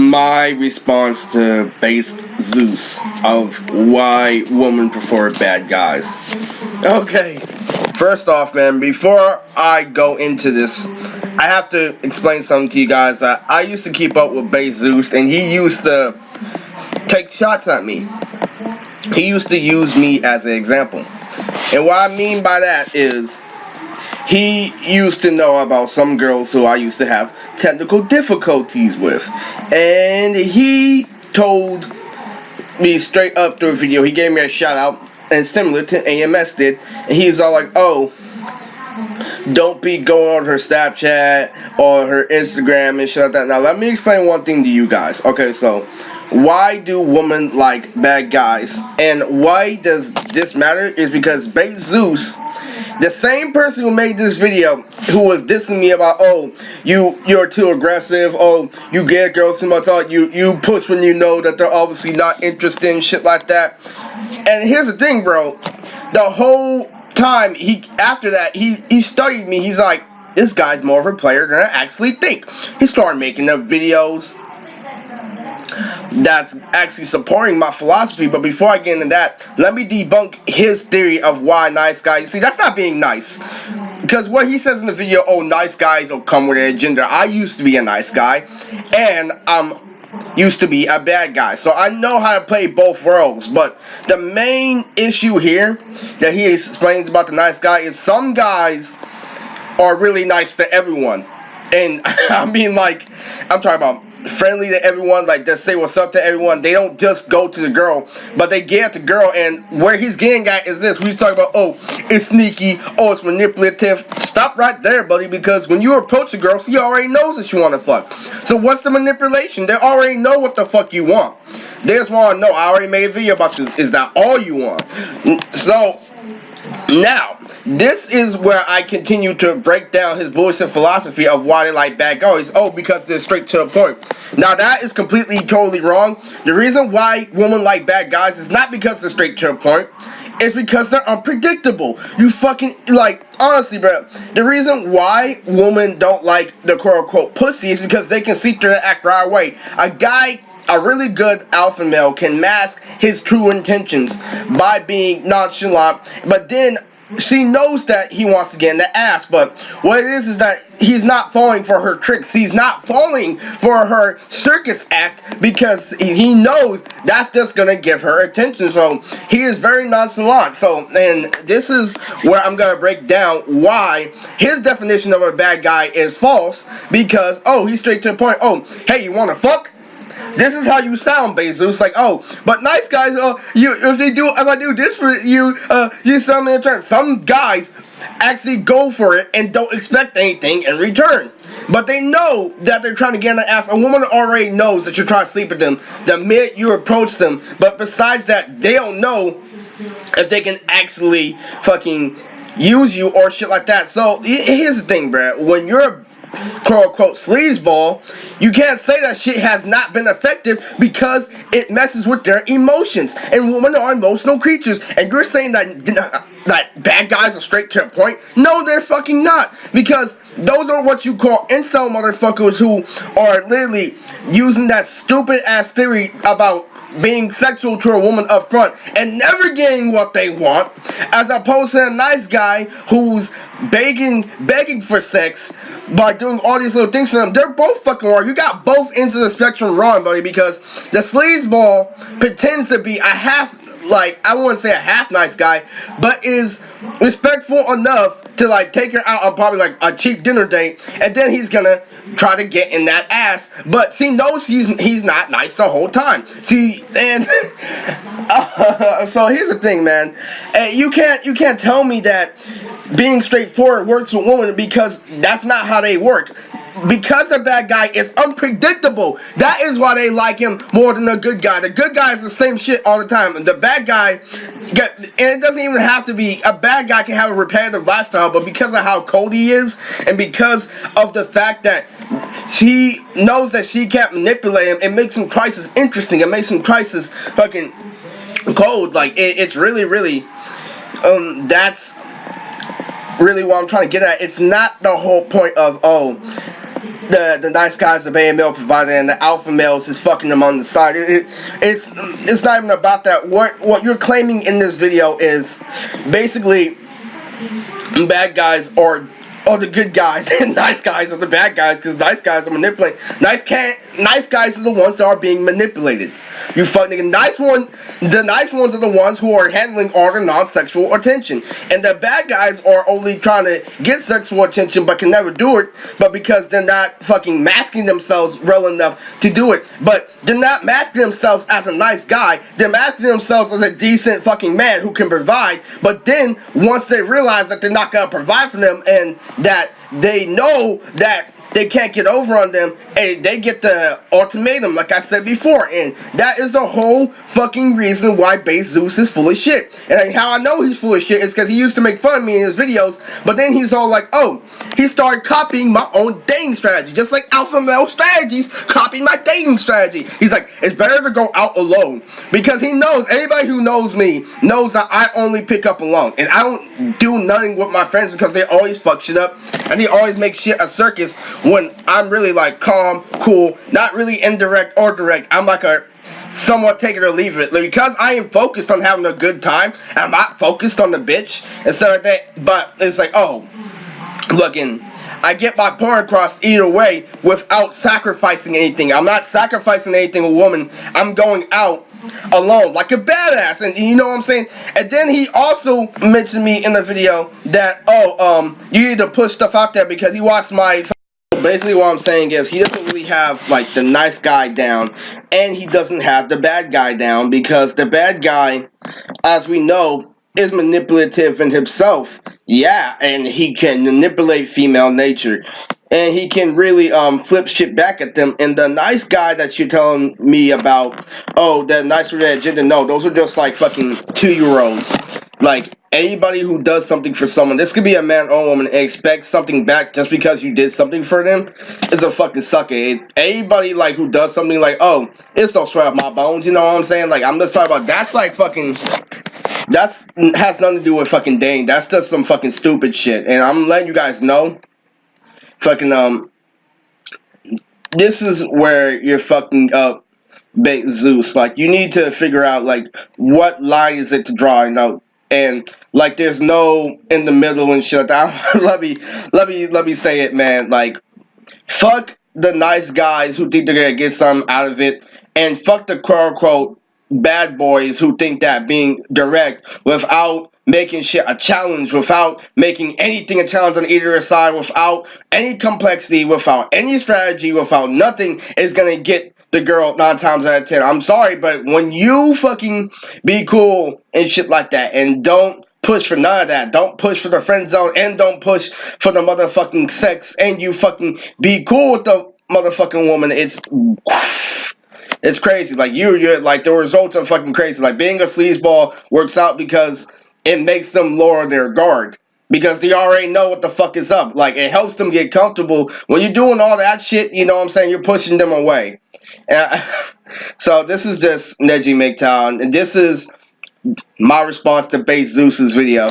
my response to based Zeus of why women prefer bad guys. Okay, first off, man, before I go into this, I have to explain something to you guys. I used to keep up with Base Zeus, and he used to take shots at me. He used to use me as an example. And what I mean by that is, he used to know about some girls who I used to have technical difficulties with. And he told me straight up through a video, he gave me a shout out, and similar to AMS did, and he's all like, oh, don't be going on her Snapchat or her Instagram and shit like that. Now let me explain one thing to you guys. Okay, so why do women like bad guys? And why does this matter? Is because Base Zeus, the same person who made this video, who was dissing me about, oh, you're too aggressive, oh, you get girls too much, oh, you push when you know that they're obviously not interested in shit like that. And here's the thing, bro, the whole time after that he studied me. He's like, this guy's more of a player than I actually think. He started making the videos that's actually supporting my philosophy. But before I get into that, let me debunk his theory of why nice guys. See, that's not being nice. Because what he says in the video, oh, nice guys will come with an agenda. I used to be a nice guy, and used to be a bad guy. So I know how to play both worlds. But the main issue here that he explains about the nice guy is some guys are really nice to everyone. And I mean, like, I'm talking about friendly to everyone, like they say what's up to everyone. They don't just go to the girl, but they get at the girl. And where he's getting at is this: he's talking about, oh, it's sneaky, oh, it's manipulative. Stop right there, buddy, because when you approach a girl, she already knows that you want to fuck. So what's the manipulation? They already know what the fuck you want. They just want to know. I already made a video about this. Is that all you want? So now, this is where I continue to break down his bullshit philosophy of why they like bad guys. Oh, because they're straight to the point. Now, that is completely, totally wrong. The reason why women like bad guys is not because they're straight to the point. It's because they're unpredictable. You fucking, like, honestly, bro, the reason why women don't like the quote-unquote pussy is because they can see through the act right away. A really good alpha male can mask his true intentions by being nonchalant, but then she knows that he wants to get in the ass. But what it is that he's not falling for her tricks. He's not falling for her circus act because he knows that's just gonna give her attention. So he is very nonchalant. So, and this is where I'm gonna break down why his definition of a bad guy is false. Because, oh, he's straight to the point. Oh, hey, you wanna fuck? This is how you sound, Bezos. Like, oh, but nice guys, if I do this for you, you sound in return. Some guys actually go for it and don't expect anything in return. But they know that they're trying to get in the ass. A woman already knows that you're trying to sleep with them the minute you approach them. But besides that, they don't know if they can actually fucking use you or shit like that. So here's the thing, bruh. When you're quote-unquote sleazeball, you can't say that shit has not been effective because it messes with their emotions. And women are emotional creatures. And you're saying that bad guys are straight to the point? No, they're fucking not. Because those are what you call incel motherfuckers who are literally using that stupid ass theory about being sexual to a woman up front and never getting what they want, as opposed to a nice guy who's begging for sex by doing all these little things for them. They're both fucking wrong. You got both ends of the spectrum wrong, buddy, because the sleazeball pretends to be a half, like, I wouldn't say a half nice guy, but is respectful enough to, like, take her out on probably, like, a cheap dinner date, and then he's gonna try to get in that ass, but she knows he's not nice the whole time. See, and so here's the thing, man. You can't tell me that being straightforward works with women, because that's not how they work. Because the bad guy is unpredictable. That is why they like him more than the good guy. The good guy is the same shit all the time. And the bad guy, and it doesn't even have to be, a bad guy can have a repetitive lifestyle, but because of how cold he is, and because of the fact that she knows that she can't manipulate him, it makes him twice as interesting. It makes him twice as fucking cold. Like, it's really, really, that's really what I'm trying to get at. It's not the whole point of, oh, the nice guys, the beta male provider, and the alpha males is fucking them on the side. It's not even about that. What you're claiming in this video is basically bad guys or the good guys and nice guys are the bad guys, because nice guys are manipulated. Nice guys are the ones that are being manipulated. You fucking the nice ones are the ones who are handling all the non-sexual attention, and the bad guys are only trying to get sexual attention but can never do it, but because they're not fucking masking themselves well enough to do it. But they're not masking themselves as a nice guy, they're masking themselves as a decent fucking man who can provide. But then once they realize that they're not gonna provide for them, and that they know that they can't get over on them, and they get the ultimatum, like I said before. And that is the whole fucking reason why Base Zeus is full of shit. And how I know he's full of shit is because he used to make fun of me in his videos, but then he's all like, oh, he started copying my own dating strategy, just like alpha male strategies copying my dating strategy. He's like, it's better to go out alone, because he knows, anybody who knows me knows that I only pick up alone, and I don't do nothing with my friends because they always fuck shit up, and they always make shit a circus, when I'm really like calm, cool, not really indirect or direct. I'm like a somewhat take it or leave it, because I am focused on having a good time. I'm not focused on the bitch and stuff like that. But it's like, oh, looking, I get my point across either way without sacrificing anything. I'm not sacrificing anything, a woman. I'm going out alone like a badass, and you know what I'm saying. And then he also mentioned me in the video that, oh, you need to push stuff out there because he watched my. Basically what I'm saying is he doesn't really have like the nice guy down, and he doesn't have the bad guy down, because the bad guy, as we know, is manipulative in himself. Yeah, and he can manipulate female nature, and he can really flip shit back at them. And the nice guy that you're telling me about, oh, that nice red agenda, no, those are just like fucking 2-year-olds. Like, anybody who does something for someone, this could be a man or woman, and expect something back just because you did something for them is a fucking sucker. Anybody like who does something like, oh, it's don't sweat up my bones, you know what I'm saying? Like, I'm just talking about, that's like fucking, that's has nothing to do with fucking dating. That's just some fucking stupid shit. And I'm letting you guys know, fucking this is where you're fucking up, Zeus. Like, you need to figure out like what line is it to draw, you know. And like, there's no in the middle and shit. let me say it, man. Like, fuck the nice guys who think they're gonna get something out of it, and fuck the quote unquote bad boys who think that being direct without making shit a challenge, without making anything a challenge on either side, without any complexity, without any strategy, without nothing, is gonna get the girl 9 times out of 10. I'm sorry, but when you fucking be cool and shit like that, and don't push for none of that, don't push for the friend zone, and don't push for the motherfucking sex, and you fucking be cool with the motherfucking woman, it's crazy. Like, you're like, the results are fucking crazy. Like, being a sleazeball works out because it makes them lower their guard, because they already know what the fuck is up. Like, it helps them get comfortable. When you're doing all that shit, you know what I'm saying, you're pushing them away. So this is just MGTOW, and this is my response to Base Zeus's video.